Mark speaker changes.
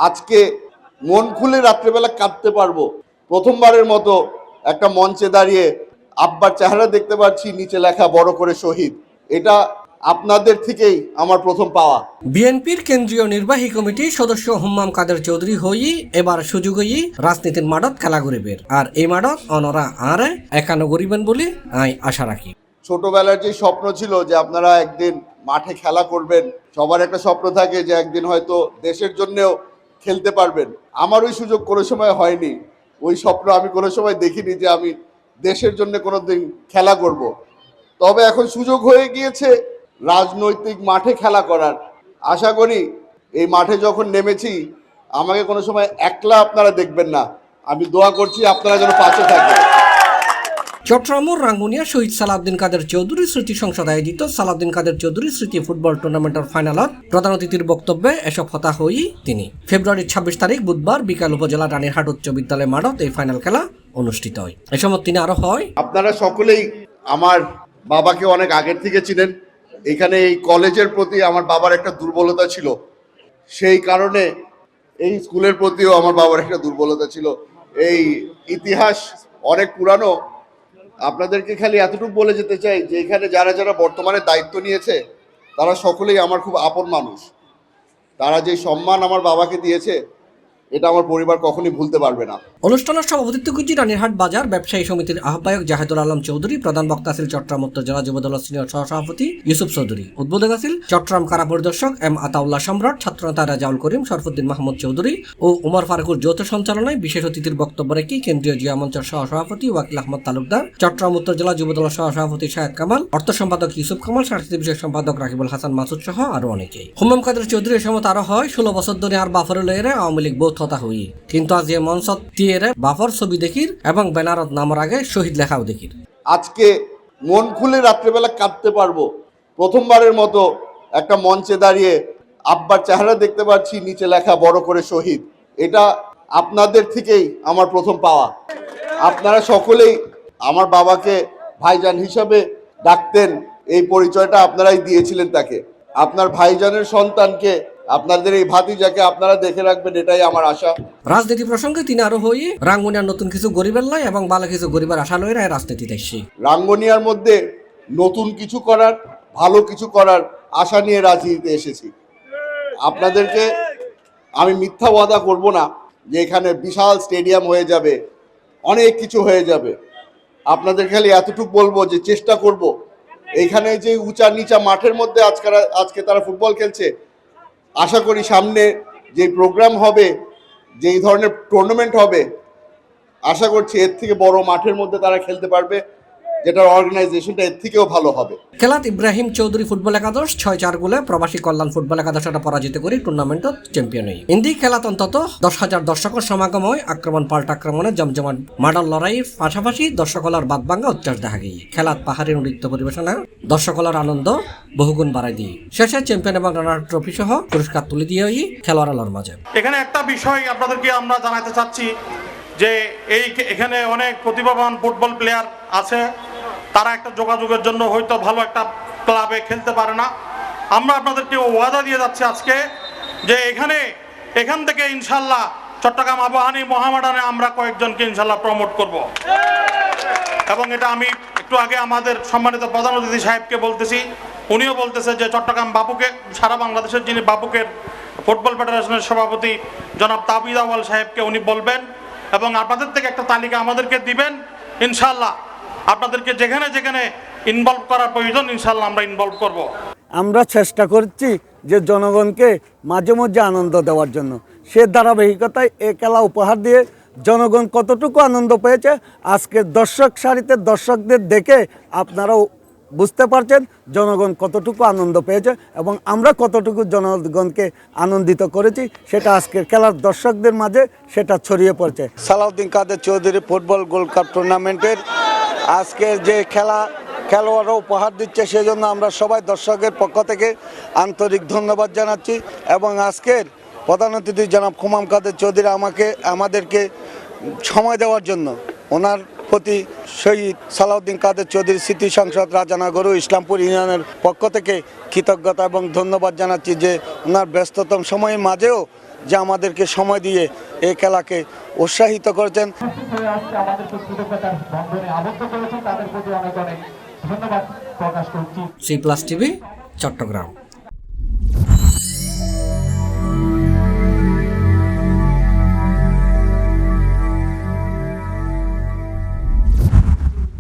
Speaker 1: আজকে মন খুলে রাত্রেবেলা কাঁদতে পারবো। প্রথমবারের মতো একটা মঞ্চে দাঁড়িয়ে আব্বার চেহারা দেখতে পাচ্ছি, নিচে লেখা বড় করে শহীদ। এটা আপনাদের থেকেই আমার প্রথম পাওয়া।
Speaker 2: বিএনপির কেন্দ্রীয় নির্বাহী কমিটির সদস্য হুম্মাম কাদের চৌধুরী হই এবার সুযোগ হই রাজনীতির মাঠত খেলা করিবেন, আর এই মাঠত অনরা আরে একানো করিবেন বলে আমি আশা রাখি।
Speaker 1: ছোটবেলার যে স্বপ্ন ছিল যে আপনারা একদিন মাঠে খেলা করবেন, সবার একটা স্বপ্ন থাকে যে একদিন হয়তো দেশের জন্যও খেলতে পারবেন। আমার ওই সুযোগ কোনো সময় হয়নি, ওই স্বপ্ন আমি কোনো সময় দেখিনি যে আমি দেশের জন্য কোনো দিন খেলা করব। তবে এখন সুযোগ হয়ে গিয়েছে রাজনৈতিক মাঠে খেলা করার। আশা করি এই মাঠে যখন নেমেছি আমাকে কোনো সময় একলা আপনারা দেখবেন না। আমি দোয়া করছি আপনারা যেন পাশে থাকেন।
Speaker 2: চট্টগ্রামের রাঙ্গুনিয়া শহীদ সালাউদ্দিন কাদের চৌধুরী স্মৃতি সংসদ আয়োজিত সালাউদ্দিন কাদের চৌধুরী স্মৃতি ফুটবল টুর্নামেন্টের ফাইনালত প্রধান অতিথির বক্তব্যে এসব কথা হই তিনি। ফেব্রুয়ারির 26 তারিখ বুধবার বিকাল উপজেলা রানীরহাট উচ্চ বিদ্যালয় মাঠত এই ফাইনাল খেলা অনুষ্ঠিত হয়। এ সময় তিনি আরো হয়,
Speaker 1: আপনারা সকলেই আমার বাবাকে অনেক আগের থেকে চিনেন। এখানে এই কলেজের প্রতি আমার বাবার একটা দুর্বলতা ছিল, সেই কারণে এই স্কুলের প্রতিও আমার বাবার একটা দুর্বলতা ছিল। এই ইতিহাস অনেক পুরানো। আপনাদেরকে খালি এতটুকু বলে যেতে চাই যে এখানে যারা যারা বর্তমানে দায়িত্ব নিয়েছে তারা সকলেই আমার খুব আপন মানুষ। তারা যে সম্মান আমার বাবাকে দিয়েছে এটা আমার পরিবার কখনোই ভুলতে পারবে না।
Speaker 2: অনুষ্ঠানের সভাপতিত্ব করছি রানীরহাট বাজার ব্যবসায়ী সমিতির আহ্বায়ক জাহেদুল আলম চৌধুরী। প্রধান বক্তা ছিল চট্টগ্রাম উত্তর জেলা যুবদল সিনিয়র সহসভাপতি ইউসুফ চৌধুরী। উদ্বোধক ছিল চট্টগ্রাম কারা পরিদর্শক এম আতাউল্লাহ সম্রাট, ছাত্রনেতা রাজাউল করিম, শরফুদ্দিন মাহমুদ চৌধুরী ও উমর ফারুকুর যৌথ সঞ্চালনায় বিশেষ অতিথির বক্তব্য রেখে কেন্দ্রীয় জিয়া মঞ্চের সহসভাপতি ওয়াকিল আহমদ তালুকদার, চট্টগ্রাম উত্তর জেলা যুবদল সহসভাপতি শাহেদ কামাল, অর্থ সম্পাদক ইউসুফ কামাল, সাংস্কৃতিক বিষয়ক সম্পাদক রাকিবুল হাসান মাসুদ সহ আরো অনেকেই। হুম্মাম কাদের চৌধুরী এ সময় আরো হয় 16 বছর ধরে আর বাফরে লয়েরে আওয়ামী লীগ বোধ হতা হই, কিন্তু আজ এই মঞ্চত টিয়েরে বাফর ছবি দেখির এবং ব্যানারত নামার আগে শহীদ লেখাও দেখির।
Speaker 1: আজকে মন খুলে রাত্রেবেলা কাঁদতে পারবো। প্রথমবারের মতো একটা মঞ্চে দাঁড়িয়ে আব্বার চেহারা দেখতে পাচ্ছি, নিচে লেখা বড় করে শহীদ। এটা আপনাদের থেকেই আমার প্রথম পাওয়া। আপনারা সকলেই আমার বাবাকে ভাইজান হিসাবে ডাকতেন, এই পরিচয়টা আপনারাই দিয়েছিলেন তাকে। আপনার ভাইজানের সন্তানকে, আপনাদের এই ভাতিজাকে আপনারা দেখে রাখবেন, এটাই আমার আশা।
Speaker 2: রাজনীতি প্রসঙ্গে তিনি আরো হই রাঙ্গুনিয়ার নতুন কিছু গরিবের লাই এবং ভালো কিছু গরিবের আশা লই রাজনীতিতে এসেছি।
Speaker 1: রাঙ্গুনিয়ার মধ্যে নতুন কিছু করার, ভালো কিছু করার আশা নিয়ে রাজনীতিতে এসেছি। আপনাদেরকে আমি মিথ্যা ওয়াদা করব না যে এখানে বিশাল স্টেডিয়াম হয়ে যাবে, অনেক কিছু হয়ে যাবে। আপনাদের খালি এতটুকু বলবো যে চেষ্টা করব এইখানে যে উঁচা নিচা মাঠের মধ্যে আজকে তারা ফুটবল খেলছে, আশা করি সামনে যে প্রোগ্রাম হবে, যেই ধরনের টুর্নামেন্ট হবে, আশা করছি এর থেকে বড় মাঠের মধ্যে তারা খেলতে পারবে, যেটার অর্গানাইজেশনটা এর থেকেও ভালো হবে।
Speaker 2: খেলাত ইব্রাহিম চৌধুরী ফুটবল একাদশ 6-4 গোলে প্রবাসী কল্যাণ ফুটবল একাদশটা পরাজিত করে টুর্নামেন্টত চ্যাম্পিয়ন হয়। ইন্দি খেলাত অন্তত 10,000 দর্শকের সমাগম হয়। আক্রমণ পাল্টা আক্রমণে জমজমাট মাডল লড়াইয়ের পাশাপাশি দর্শকলার বাদ ভাঙ্গা উচ্ছ্বাস দেখা গিয়ে খেলাত পাহাড়ি নৃত্য পরিবেশনা দর্শকলার আনন্দ বহুগুণ বাড়াই দিয়ে শেষে চ্যাম্পিয়ন এবং রানার ট্রফি সহ পুরস্কার তুলে দিয়ে খেলোয়াড়ার মাঝে।
Speaker 3: এখানে একটা বিষয় আপনাদেরকে আমরা জানাতে চাচ্ছি যে এখানে অনেক প্রতিভাবান ফুটবল প্লেয়ার আছে, তারা একটা যোগাযোগের জন্য হয়তো ভালো একটা ক্লাবে খেলতে পারে না। আমরা আপনাদেরকে ওয়াদা দিয়ে যাচ্ছি আজকে যে এখান থেকে ইনশাল্লাহ চট্টগ্রাম আবাহনী মহামেডানে আমরা কয়েকজনকে ইনশাল্লাহ প্রমোট করব। এবং এটা আমি একটু আগে আমাদের সম্মানিত প্রধান অতিথি সাহেবকে বলতেছি, উনিও বলতেছে যে চট্টগ্রাম বাপুকে, সারা বাংলাদেশের যিনি বাপুকের ফুটবল ফেডারেশনের সভাপতি জনাব তাবিদ আওয়াল সাহেবকে উনি বলবেন এবং আপনাদের থেকে একটা তালিকা আমাদেরকে দিবেন। ইনশাল্লাহ আপনাদেরকে যেখানে যেখানে ইনভলভ করার প্রয়োজন ইনশাল্লাহ আমরা ইনভলভ করব।
Speaker 4: আমরা চেষ্টা করছি যে জনগণকে মাঝে মধ্যে আনন্দ দেওয়ার জন্য। সে ধারাবাহিকতায় এ খেলা উপহার দিয়ে জনগণ কতটুকু আনন্দ পেয়েছে আজকে দর্শক সারিতে দর্শকদের দেখে আপনারাও বুঝতে পারছেন জনগণ কতটুকু আনন্দ পেয়েছে এবং আমরা কতটুকু জনগণকে আনন্দিত করেছি সেটা আজকের খেলার দর্শকদের মাঝে সেটা ছড়িয়ে পড়ছে। সালাউদ্দিন কাদের চৌধুরী ফুটবল গোল্ড কাপ টুর্নামেন্টের আজকের যে খেলোয়াড়রা উপহার দিচ্ছে সেজন্য আমরা সবাই দর্শকের পক্ষ থেকে আন্তরিক ধন্যবাদ জানাচ্ছি এবং আজকের প্রধান অতিথি জনাব হুম্মাম কাদের চৌধুরী আমাদেরকে সময় দেওয়ার জন্য ওনার প্রতি শহীদ সালাউদ্দিন কাদের চৌধুরী স্মৃতি সংসদ রাজানগর ইসলামপুর ইউনিয়নের পক্ষ থেকে কৃতজ্ঞতা এবং ধন্যবাদ জানাচ্ছি যে ওনার ব্যস্ততম সময়ের মাঝেও যে আমাদেরকে সময় দিয়ে এই খেলাকে উৎসাহিত করেছেন।
Speaker 5: আমাদেরকে কৃতজ্ঞতার বন্ধনে আবদ্ধ করেছেন, তাদের প্রতি অনেক অনেক ধন্যবাদ প্রকাশ করছি।
Speaker 2: C+ TV, Chittagong.